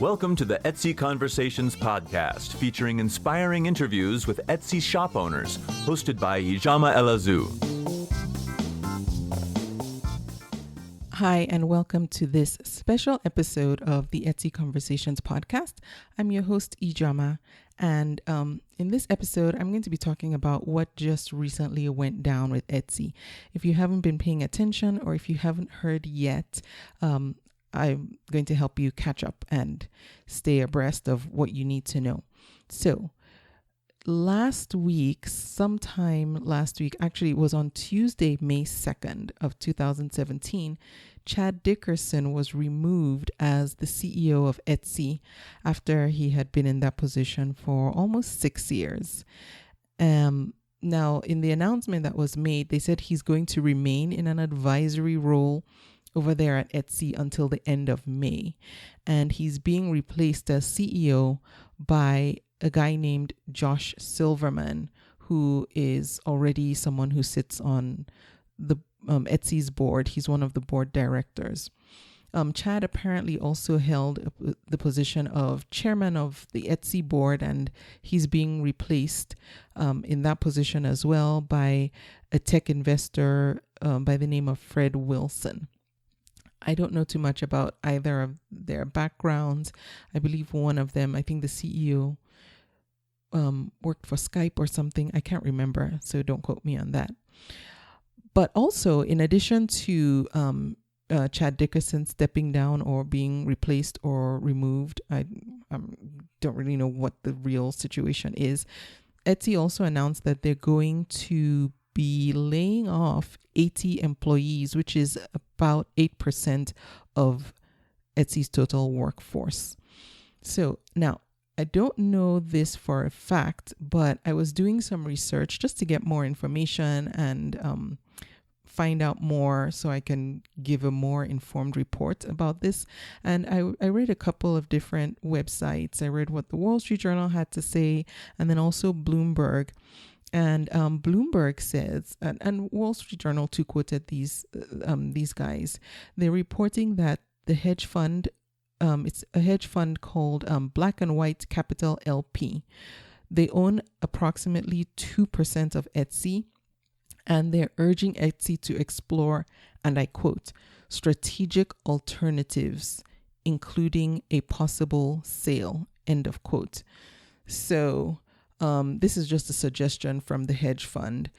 Welcome to the Etsy Conversations podcast, featuring inspiring interviews with Etsy shop owners, hosted by Ijama Elazu. Hi, and welcome to this special episode of the Etsy Conversations podcast. I'm your host, Ijama, and in this episode, I'm going to be talking about what just recently went down with Etsy. If you haven't been paying attention, or if you haven't heard yet, I'm going to help you catch up and stay abreast of what you need to know. So, sometime last week, actually it was on Tuesday, May 2nd of 2017, Chad Dickerson was removed as the CEO of Etsy after he had been in that position for almost 6 years. Now, in the announcement that was made, they said he's going to remain in an advisory role over there at Etsy until the end of May. And he's being replaced as CEO by a guy named Josh Silverman, who is already someone who sits on the Etsy's board. He's one of the board directors. Chad apparently also held the position of chairman of the Etsy board, and he's being replaced in that position as well by a tech investor by the name of Fred Wilson. I don't know too much about either of their backgrounds. I believe one of them, I think the CEO, worked for Skype or something. I can't remember, so don't quote me on that. But also, in addition to Chad Dickerson stepping down or being replaced or removed, I don't really know what the real situation is. Etsy also announced that they're going to be laying off 80 employees, which is about 8% of Etsy's total workforce. So now, I don't know this for a fact, but I was doing some research just to get more information and find out more so I can give a more informed report about this. And I read a couple of different websites. I read what the Wall Street Journal had to say, and then also Bloomberg. And Bloomberg says, and Wall Street Journal too quoted these guys. They're reporting that the hedge fund, it's a hedge fund called Black and White Capital LP. They own approximately 2% of Etsy, and they're urging Etsy to explore, and I quote, strategic alternatives, including a possible sale, end of quote. So this is just a suggestion from the hedge fund.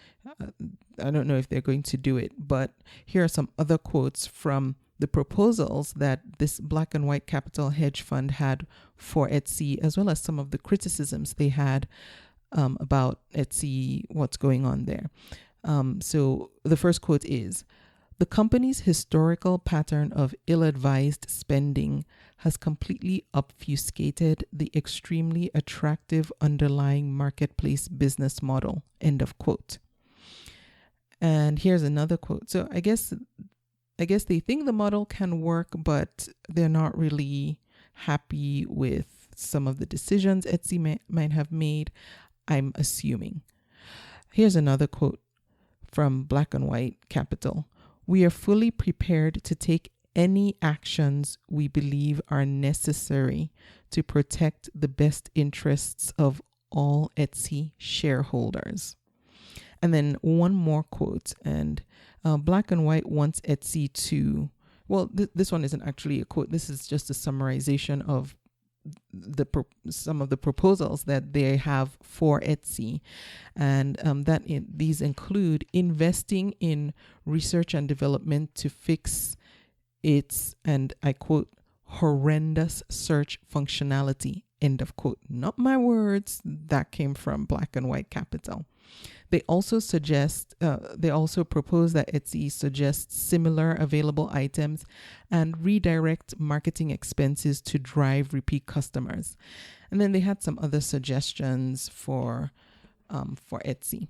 I don't know if they're going to do it, but here are some other quotes from the proposals that this Black and White Capital hedge fund had for Etsy, as well as some of the criticisms they had about Etsy, what's going on there. So the first quote is, "The company's historical pattern of ill-advised spending has completely obfuscated the extremely attractive underlying marketplace business model," end of quote. And here's another quote. So I guess they think the model can work, but they're not really happy with some of the decisions Etsy might have made, I'm assuming. Here's another quote from Black and White Capital. "We are fully prepared to take any actions we believe are necessary to protect the best interests of all Etsy shareholders." And then one more quote, and Black and White wants Etsy to, well, this one isn't actually a quote. This is just a summarization of some of the proposals that they have for Etsy, and these include investing in research and development to fix its, and I quote, horrendous search functionality, end of quote. Not my words. That came from Black and White Capital. They also propose that Etsy suggests similar available items and redirect marketing expenses to drive repeat customers. And then they had some other suggestions for Etsy.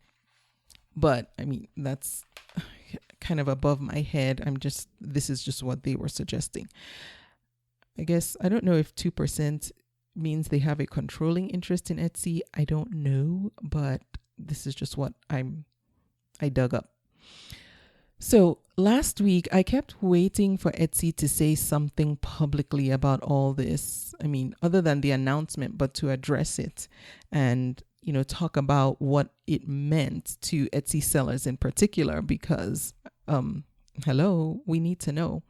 But I mean, that's kind of above my head. This is just what they were suggesting. I guess, I don't know if 2% means they have a controlling interest in Etsy. I don't know, but this is just what I dug up. So last week, I kept waiting for Etsy to say something publicly about all this. I mean, other than the announcement, but to address it and, talk about what it meant to Etsy sellers in particular, because, hello, we need to know.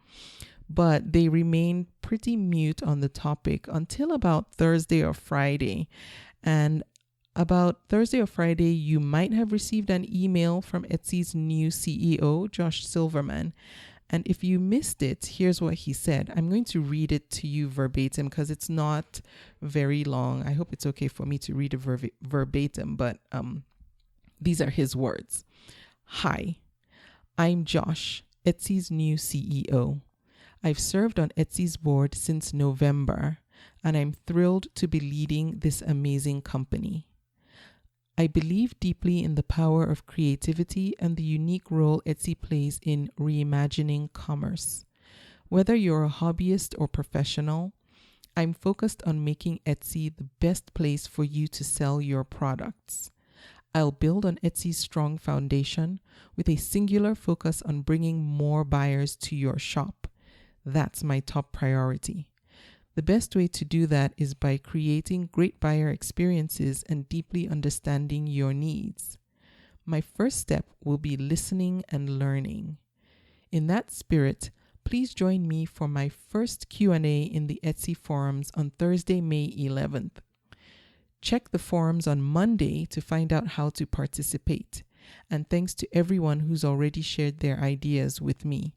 But they remained pretty mute on the topic until about Thursday or Friday. And about Thursday or Friday, you might have received an email from Etsy's new CEO, Josh Silverman. And if you missed it, here's what he said. I'm going to read it to you verbatim because it's not very long. I hope it's okay for me to read it verbatim, but these are his words. Hi, I'm Josh, Etsy's new CEO. I've served on Etsy's board since November, and I'm thrilled to be leading this amazing company. I believe deeply in the power of creativity and the unique role Etsy plays in reimagining commerce. Whether you're a hobbyist or professional, I'm focused on making Etsy the best place for you to sell your products. I'll build on Etsy's strong foundation with a singular focus on bringing more buyers to your shop. That's my top priority. The best way to do that is by creating great buyer experiences and deeply understanding your needs. My first step will be listening and learning. In that spirit, please join me for my first Q&A in the Etsy forums on Thursday, May 11th. Check the forums on Monday to find out how to participate. And thanks to everyone who's already shared their ideas with me.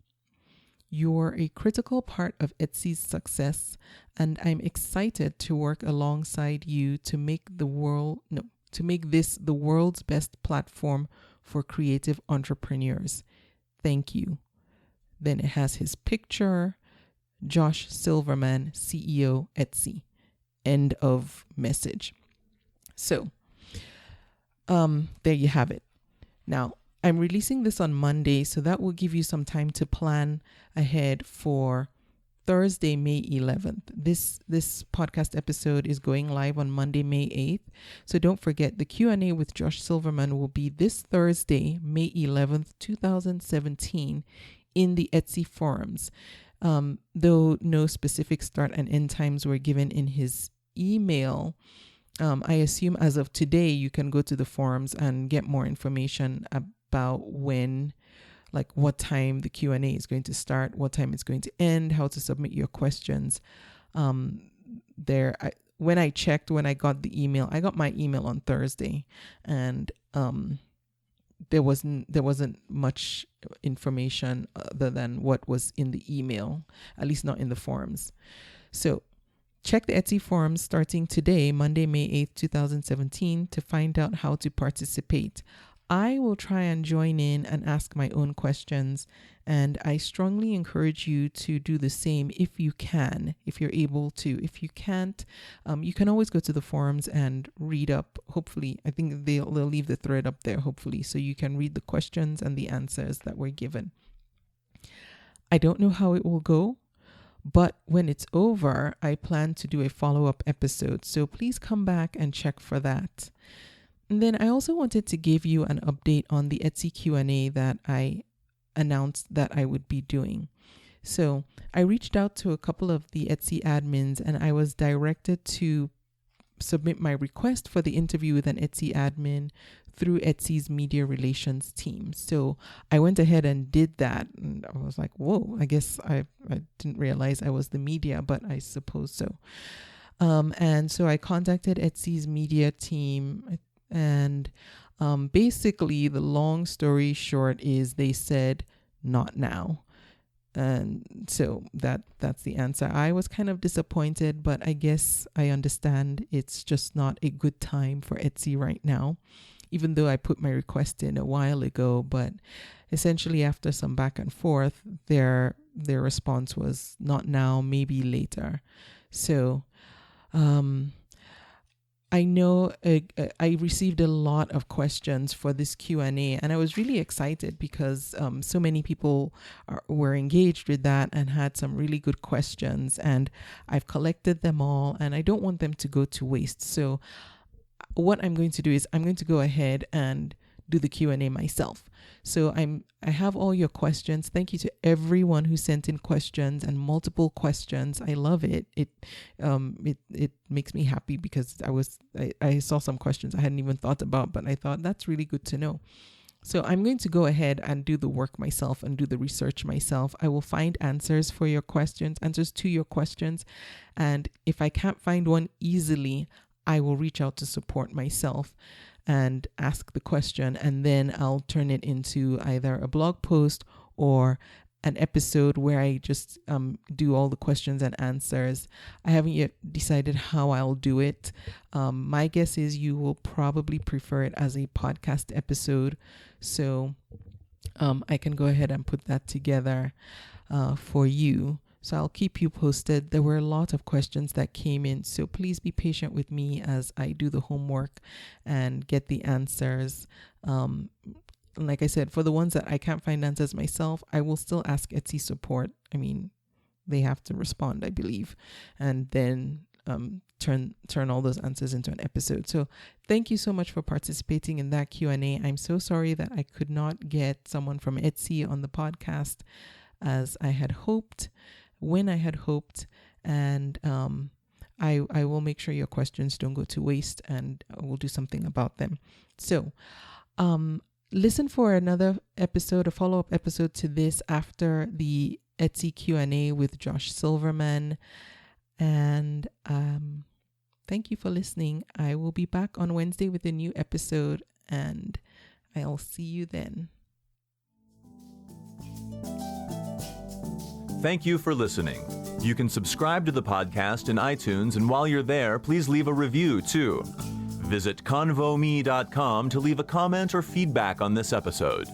You're a critical part of Etsy's success, and I'm excited to work alongside you to make this the world's best platform for creative entrepreneurs. Thank you. Then it has his picture, Josh Silverman, CEO, Etsy. End of message. So, there you have it. Now, I'm releasing this on Monday, so that will give you some time to plan ahead for Thursday, May 11th. This podcast episode is going live on Monday, May 8th. So don't forget, the Q&A with Josh Silverman will be this Thursday, May 11th, 2017, in the Etsy forums. Though no specific start and end times were given in his email, I assume as of today, you can go to the forums and get more information about when, like what time the Q&A is going to start, what time it's going to end, how to submit your questions. When I checked, when I got the email, I got my email on Thursday, and there wasn't much information other than what was in the email, at least not in the forums. So check the Etsy forums starting today, Monday, May 8th, 2017, to find out how to participate. I will try and join in and ask my own questions, and I strongly encourage you to do the same if you can, if you're able to. If you can't, you can always go to the forums and read up. Hopefully, I think they'll leave the thread up there, hopefully, so you can read the questions and the answers that were given. I don't know how it will go, but when it's over, I plan to do a follow-up episode, so please come back and check for that. And then I also wanted to give you an update on the Etsy Q&A that I announced that I would be doing. So I reached out to a couple of the Etsy admins, and I was directed to submit my request for the interview with an Etsy admin through Etsy's media relations team. So I went ahead and did that, and I was like, whoa, I guess I didn't realize I was the media, but I suppose so. And so I contacted Etsy's media team, and basically the long story short is they said not now. And so that's the answer. I was kind of disappointed, but I guess I understand it's just not a good time for Etsy right now, even though I put my request in a while ago. But essentially after some back and forth, their response was not now, maybe later. So I know I received a lot of questions for this Q&A, and I was really excited because so many people were engaged with that and had some really good questions, and I've collected them all, and I don't want them to go to waste. So what I'm going to do is I'm going to go ahead and do the Q&A myself. So I have all your questions. Thank you to everyone who sent in questions and multiple questions. I love it. It makes me happy because I saw some questions I hadn't even thought about, but I thought that's really good to know. So I'm going to go ahead and do the work myself and do the research myself. I will find answers to your questions. And if I can't find one easily, I will reach out to support myself and ask the question, and then I'll turn it into either a blog post or an episode where I just do all the questions and answers. I haven't yet decided how I'll do it. My guess is you will probably prefer it as a podcast episode. So I can go ahead and put that together for you. So I'll keep you posted. There were a lot of questions that came in, so please be patient with me as I do the homework and get the answers. Like I said, for the ones that I can't find answers myself, I will still ask Etsy support. I mean, they have to respond, I believe, and then turn all those answers into an episode. So thank you so much for participating in that Q&A. I'm so sorry that I could not get someone from Etsy on the podcast as I had hoped, when I had hoped, and I will make sure your questions don't go to waste, and we'll do something about them. So listen for another episode, a follow-up episode to this after the Etsy Q&A with Josh Silverman. And thank you for listening. I will be back on Wednesday with a new episode, and I'll see you then. Thank you for listening. You can subscribe to the podcast in iTunes, and while you're there, please leave a review too. Visit convome.com to leave a comment or feedback on this episode.